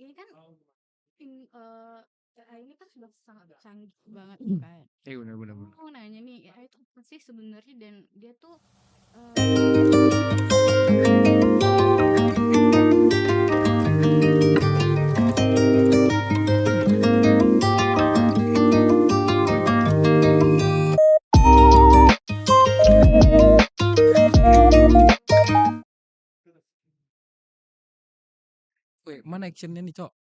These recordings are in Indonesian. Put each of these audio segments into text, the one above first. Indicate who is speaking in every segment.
Speaker 1: ini kan AI ini kan sudah sangat canggih banget kan.
Speaker 2: Iya benar-benar.
Speaker 1: Aku mau nanya nih, AI itu apa sih sebenarnya dan dia tuh bisa
Speaker 2: Wih, mana actionnya nih, Cok?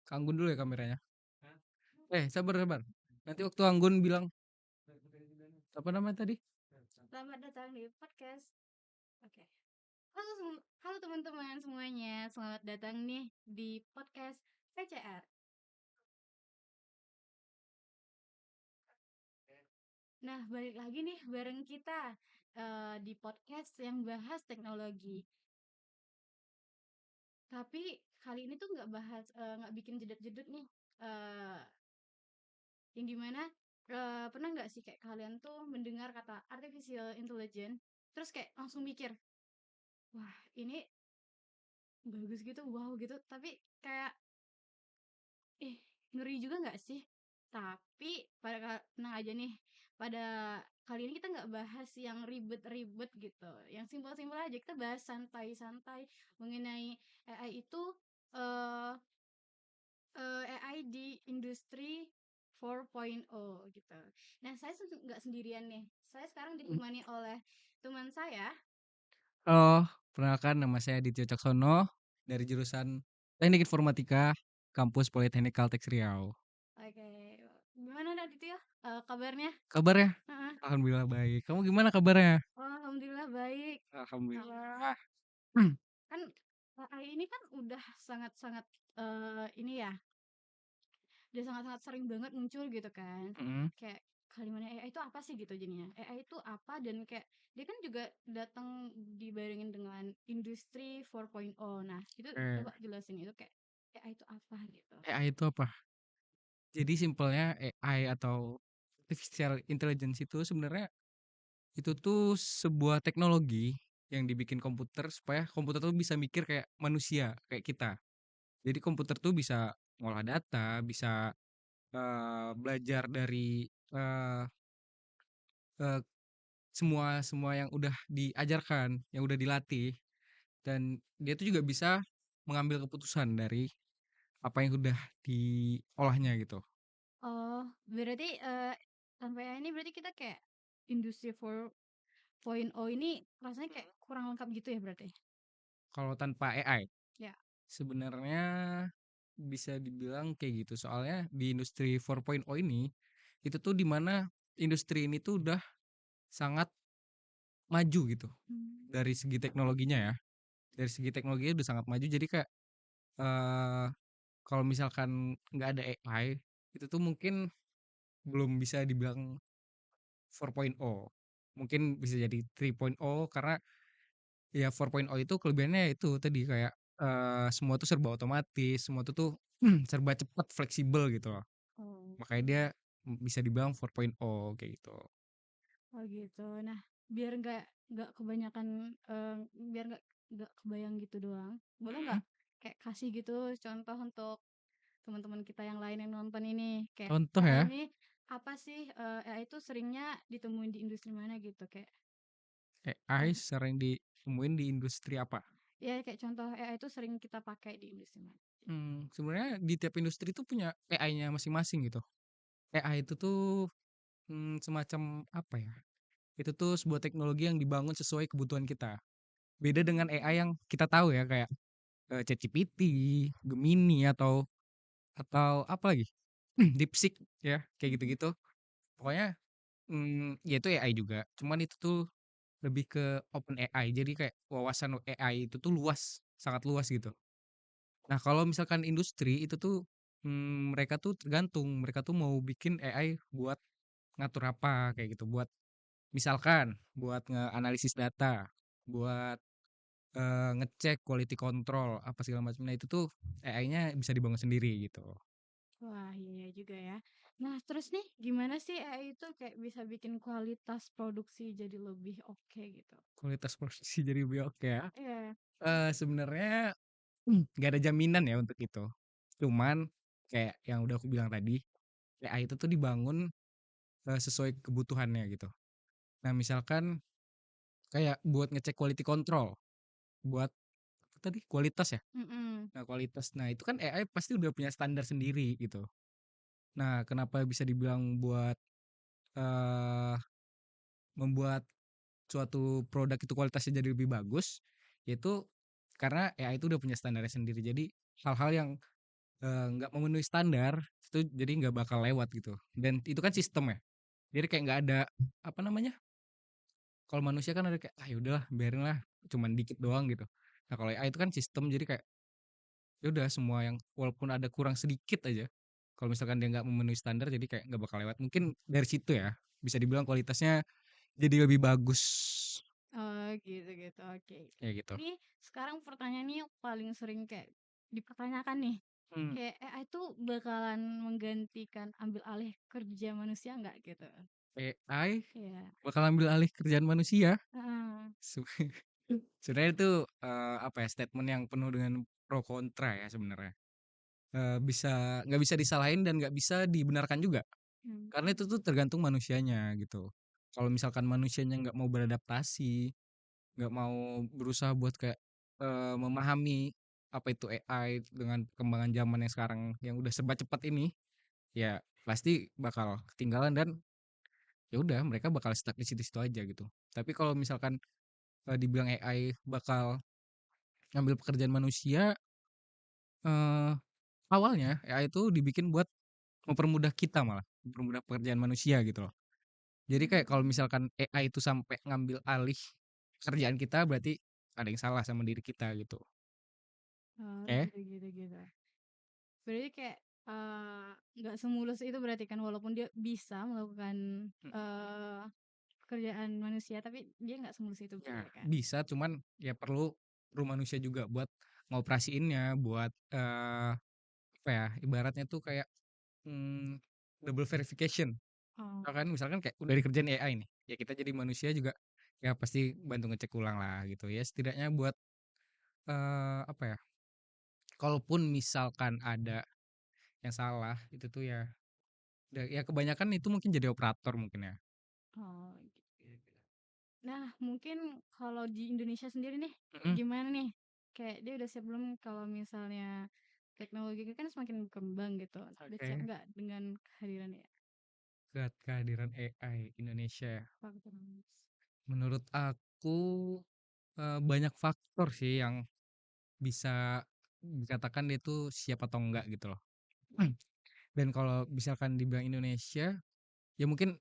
Speaker 2: Ke Anggun dulu ya kameranya. Sabar sabar. Nanti waktu Anggun bilang apa namanya tadi?
Speaker 1: Selamat datang di podcast. Oke. Halo teman-teman semuanya, selamat datang nih di podcast PCR. Nah, balik lagi nih bareng kita di podcast yang bahas teknologi. Tapi kali ini tuh nggak bikin jedet-jedet nih. Eh, yang dimana pernah nggak sih kayak kalian tuh mendengar kata artificial intelligence, terus kayak langsung mikir, wah ini bagus gitu, wow gitu. Tapi kayak ngeri juga nggak sih? Tapi tenang aja nih, pada kali ini kita nggak bahas yang ribet-ribet gitu, yang simpel-simpel aja. Kita bahas santai-santai mengenai AI itu, eh AI di industri 4.0 gitu. Nah, saya nggak sendirian nih. Saya sekarang ditemani oleh teman saya.
Speaker 2: Oh, perkenalkan nama saya Aditya Caksono dari jurusan Teknik Informatika, Kampus Politeknik Kalteks Riau.
Speaker 1: Oke, gimana Aditya? Kabarnya?
Speaker 2: Kabarnya?
Speaker 1: Heeh.
Speaker 2: Alhamdulillah baik. Kamu gimana kabarnya?
Speaker 1: Oh, alhamdulillah baik.
Speaker 2: Alhamdulillah.
Speaker 1: Kan AI ini kan udah sangat-sangat ini ya, udah sangat-sangat sering banget muncul gitu kan.
Speaker 2: Mm.
Speaker 1: Kayak kalimatnya AI itu apa sih gitu jadinya? AI itu apa dan kayak dia kan juga datang dibarengin dengan industri 4.0. Nah, itu
Speaker 2: Eh,
Speaker 1: coba jelasin itu kayak AI itu apa gitu.
Speaker 2: AI itu apa? Jadi simpelnya AI atau artificial intelligence itu sebenarnya itu tuh sebuah teknologi yang dibikin komputer supaya komputer tuh bisa mikir kayak manusia, kayak kita. Jadi komputer tuh bisa ngolah data, bisa belajar dari eh, eh, semua semua yang udah diajarkan, yang udah dilatih, dan dia tuh juga bisa mengambil keputusan dari apa yang udah diolahnya gitu.
Speaker 1: Oh, berarti sampai AI ini berarti kita kayak industri 4.0 ini rasanya kayak kurang lengkap gitu ya berarti.
Speaker 2: Kalau tanpa AI,
Speaker 1: Ya.
Speaker 2: sebenarnya bisa dibilang kayak gitu. Soalnya di industri 4.0 ini, itu tuh dimana industri ini tuh udah sangat maju gitu.
Speaker 1: Hmm.
Speaker 2: Dari segi teknologinya ya. Dari segi teknologinya udah sangat maju. Jadi kayak eh kalau misalkan nggak ada AI, itu tuh mungkin belum bisa dibilang 4.0. Mungkin bisa jadi 3.0 karena ya 4.0 itu kelebihannya itu tadi kayak semua tuh serba otomatis, semua tuh serba cepat, fleksibel gitu loh.
Speaker 1: Oh.
Speaker 2: Makanya dia bisa dibilang 4.0 kayak gitu.
Speaker 1: Oh gitu. Nah, biar nggak kebanyakan, biar nggak kebayang gitu doang, boleh
Speaker 2: Mhm.
Speaker 1: nggak kayak kasih gitu contoh untuk teman-teman kita yang lain yang nonton ini, kayak
Speaker 2: Contoh
Speaker 1: AI
Speaker 2: ya,
Speaker 1: ini apa sih, AI itu seringnya ditemuin di industri mana gitu, kayak
Speaker 2: AI
Speaker 1: ad
Speaker 2: sering ditemuin di industri apa?
Speaker 1: ya kayak contoh AI itu sering kita pakai di industri mana?
Speaker 2: Sebenarnya di tiap industri itu punya AI-nya masing-masing gitu. AI itu tuh semacam apa ya? Itu tuh sebuah teknologi yang dibangun sesuai kebutuhan kita. Beda dengan AI yang kita tahu ya kayak ChatGPT, Gemini atau apa lagi? DeepSeek ya, kayak
Speaker 1: Mhm.
Speaker 2: gitu-gitu. Pokoknya ya itu AI juga. Cuman itu tuh lebih ke open AI. Jadi kayak wawasan AI itu tuh luas, sangat luas gitu. Nah, kalau misalkan industri itu tuh mereka tuh tergantung, mereka tuh mau bikin AI buat ngatur apa kayak gitu, buat misalkan buat ngeanalisis data, buat ngecek quality control apa segala macam. Nah, itu tuh AI-nya bisa dibangun sendiri gitu.
Speaker 1: Wah, iya iya juga ya. Nah, terus nih gimana sih AI itu kayak bisa bikin kualitas produksi jadi lebih oke gitu?
Speaker 2: Kualitas produksi jadi lebih oke ya.
Speaker 1: Iya,
Speaker 2: Sebenarnya nggak ada jaminan ya untuk itu. Cuman kayak yang udah aku bilang tadi, AI itu tuh dibangun sesuai kebutuhannya gitu. Nah, misalkan kayak buat ngecek quality control, buat apa tadi kualitas ya.
Speaker 1: mhm,
Speaker 2: Nah, kualitas. Nah, itu kan AI pasti udah punya standar sendiri gitu. Nah, kenapa bisa dibilang buat eh membuat suatu produk itu kualitasnya jadi lebih bagus, yaitu karena AI itu udah punya standarnya sendiri. Jadi hal-hal yang nggak memenuhi standar itu jadi nggak bakal lewat gitu. Dan itu kan sistem ya. Jadi kayak nggak ada apa namanya? Kalau manusia kan ada kayak ah ya udahlah biarin lah cuman dikit doang gitu. Nah kalau AI itu kan sistem jadi kayak ya udah semua yang walaupun ada kurang sedikit aja kalau misalkan dia nggak memenuhi standar jadi kayak nggak bakal lewat. Mungkin dari situ ya bisa dibilang kualitasnya jadi lebih bagus
Speaker 1: oh gitu gitu, oke.
Speaker 2: kayak gitu.
Speaker 1: Ini sekarang pertanyaannya yang paling sering kayak dipertanyakan nih,
Speaker 2: Hmm.
Speaker 1: kayak AI tuh bakalan menggantikan ambil alih kerja manusia nggak gitu?
Speaker 2: AI
Speaker 1: Iya,
Speaker 2: bakal ambil alih kerjaan manusia.
Speaker 1: heeh,
Speaker 2: Se- Sebenarnya itu apa ya statement yang penuh dengan pro kontra ya sebenarnya. Bisa nggak bisa disalahin dan nggak bisa dibenarkan juga.
Speaker 1: mmm,
Speaker 2: Karena itu tuh tergantung manusianya gitu. Kalau misalkan manusianya nggak mau beradaptasi, nggak mau berusaha buat kayak memahami apa itu AI dengan perkembangan zaman yang sekarang yang udah serba cepat ini, ya pasti bakal ketinggalan dan ya udah mereka bakal stuck di situ-situ aja gitu. Tapi kalau misalkan dibilang AI bakal ngambil pekerjaan manusia, eh, awalnya AI itu dibikin buat mempermudah kita malah, mempermudah pekerjaan manusia gitu loh. Jadi kayak kalau
Speaker 1: mmm,
Speaker 2: misalkan AI itu sampai ngambil alih kerjaan kita berarti ada yang salah sama diri kita gitu.
Speaker 1: oh
Speaker 2: Oke?
Speaker 1: gitu gitu gitu. Berarti kayak, nggak semulus itu berarti kan walaupun dia bisa melakukan, eee, pekerjaan manusia tapi dia nggak semulus itu
Speaker 2: Ya
Speaker 1: berarti kan?
Speaker 2: bisa cuman ya perlu manusia juga buat ngoperasiinnya, buat apa ya ibaratnya tuh kayak mm, double verification.
Speaker 1: Oh,
Speaker 2: Tau kan misalkan kayak udah dikerjain AI nih, ya kita jadi manusia juga ya pasti bantu ngecek ulang lah gitu ya setidaknya buat apa ya kalaupun misalkan ada yang salah itu tuh ya ya kebanyakan itu mungkin jadi operator mungkin ya.
Speaker 1: oh gitu gitu. Nah mungkin kalau di Indonesia sendiri nih,
Speaker 2: Mhm.
Speaker 1: gimana nih? Kayak dia udah siap belum kalau misalnya teknologi kan semakin berkembang gitu, udah siap
Speaker 2: Oke.
Speaker 1: nggak dengan kehadirannya?
Speaker 2: Kehadiran AI Indonesia ya.
Speaker 1: Faktor
Speaker 2: Menurut aku banyak faktor sih yang bisa dikatakan dia tuh siap atau enggak gitu loh. Dan kalau misalkan dibilang Indonesia, ya mungkin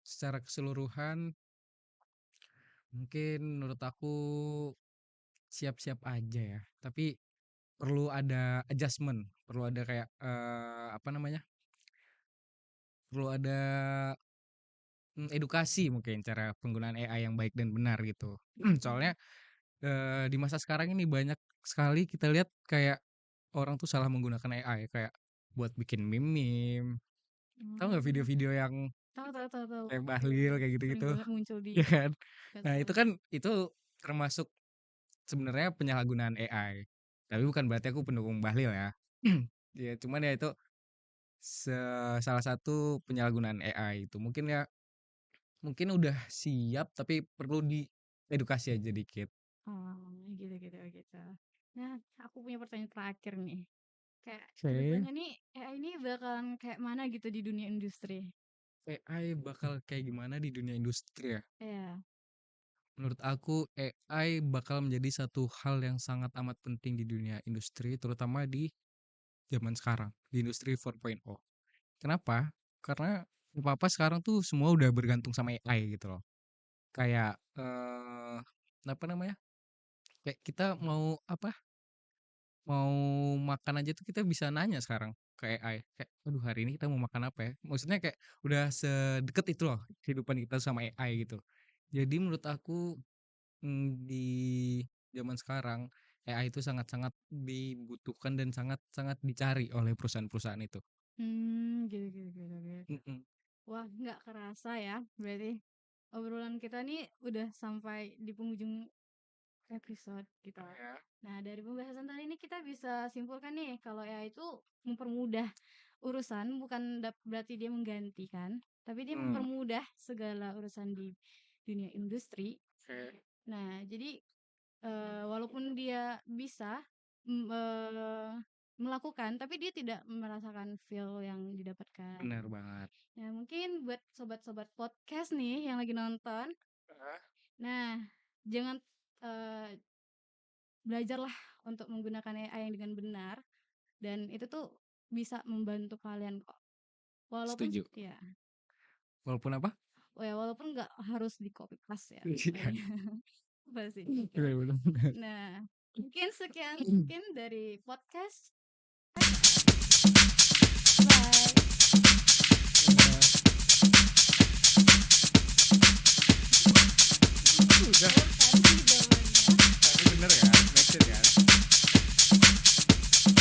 Speaker 2: secara keseluruhan mungkin menurut aku siap-siap aja ya. Tapi perlu ada adjustment, perlu ada kayak apa namanya? Perlu ada edukasi mungkin cara penggunaan AI yang baik dan benar gitu. Soalnya
Speaker 1: mmm,
Speaker 2: di masa sekarang ini banyak sekali kita lihat kayak orang tuh salah menggunakan AI kayak buat bikin meme-meme. Tahu nggak
Speaker 1: oh,
Speaker 2: video-video yang
Speaker 1: tahu tahu tahu tahu,
Speaker 2: kayak
Speaker 1: iya,
Speaker 2: Bahlil kayak
Speaker 1: sering
Speaker 2: gitu-gitu,
Speaker 1: banget muncul di
Speaker 2: ya kan? Nah, itu
Speaker 1: medsos.
Speaker 2: kan termasuk sebenarnya penyalahgunaan AI. Tapi bukan berarti aku pendukung Bahlil ya. Ya, cuman ya itu salah satu penyalahgunaan AI itu. Mungkin udah siap tapi perlu diedukasi aja dikit.
Speaker 1: Oh, gitu gitu gitu. Nah, aku punya pertanyaan terakhir nih. Kayak
Speaker 2: Oke.
Speaker 1: kedepannya nih AI ini bakalan kayak mana gitu di dunia industri?
Speaker 2: AI bakal kayak gimana di dunia industri ya?
Speaker 1: Iya.
Speaker 2: Menurut aku AI bakal menjadi satu hal yang sangat amat penting di dunia industri, terutama di zaman sekarang, di industri 4.0. Kenapa? Karena apa-apa sekarang tuh semua udah bergantung sama AI gitu loh. Kayak apa namanya? Kayak kita mau apa? Mau makan aja tuh kita bisa nanya sekarang ke AI. Kayak, aduh hari ini kita mau makan apa ya? Maksudnya kayak udah sedekat itu loh kehidupan kita sama AI gitu. Jadi menurut aku di zaman sekarang AI itu sangat-sangat dibutuhkan dan sangat-sangat dicari oleh perusahaan-perusahaan itu.
Speaker 1: Gitu gitu gitu gitu.
Speaker 2: Mhm.
Speaker 1: Wah, nggak kerasa ya, berarti obrolan kita nih udah sampai di penghujung episode gitu.
Speaker 2: Ya.
Speaker 1: Nah, dari pembahasan tadi ini kita bisa simpulkan nih kalau AI itu mempermudah urusan, bukan berarti dia menggantikan, tapi dia
Speaker 2: Hmm.
Speaker 1: mempermudah segala urusan di dunia industri.
Speaker 2: Oke.
Speaker 1: Nah, jadi walaupun dia bisa melakukan, tapi dia tidak merasakan feel yang didapatkan.
Speaker 2: Benar banget.
Speaker 1: Nah, mungkin buat sobat-sobat podcast nih yang lagi nonton,
Speaker 2: Heeh.
Speaker 1: nah jangan belajarlah untuk menggunakan AI yang dengan benar dan itu tuh bisa membantu kalian kok. Walaupun
Speaker 2: Setuju.
Speaker 1: ya,
Speaker 2: Walaupun apa?
Speaker 1: oh ya walaupun nggak harus di copy paste ya.
Speaker 2: Iya.
Speaker 1: Apa sih?
Speaker 2: Benar benar benar.
Speaker 1: Nah, mungkin sekian mungkin dari podcast. Bye.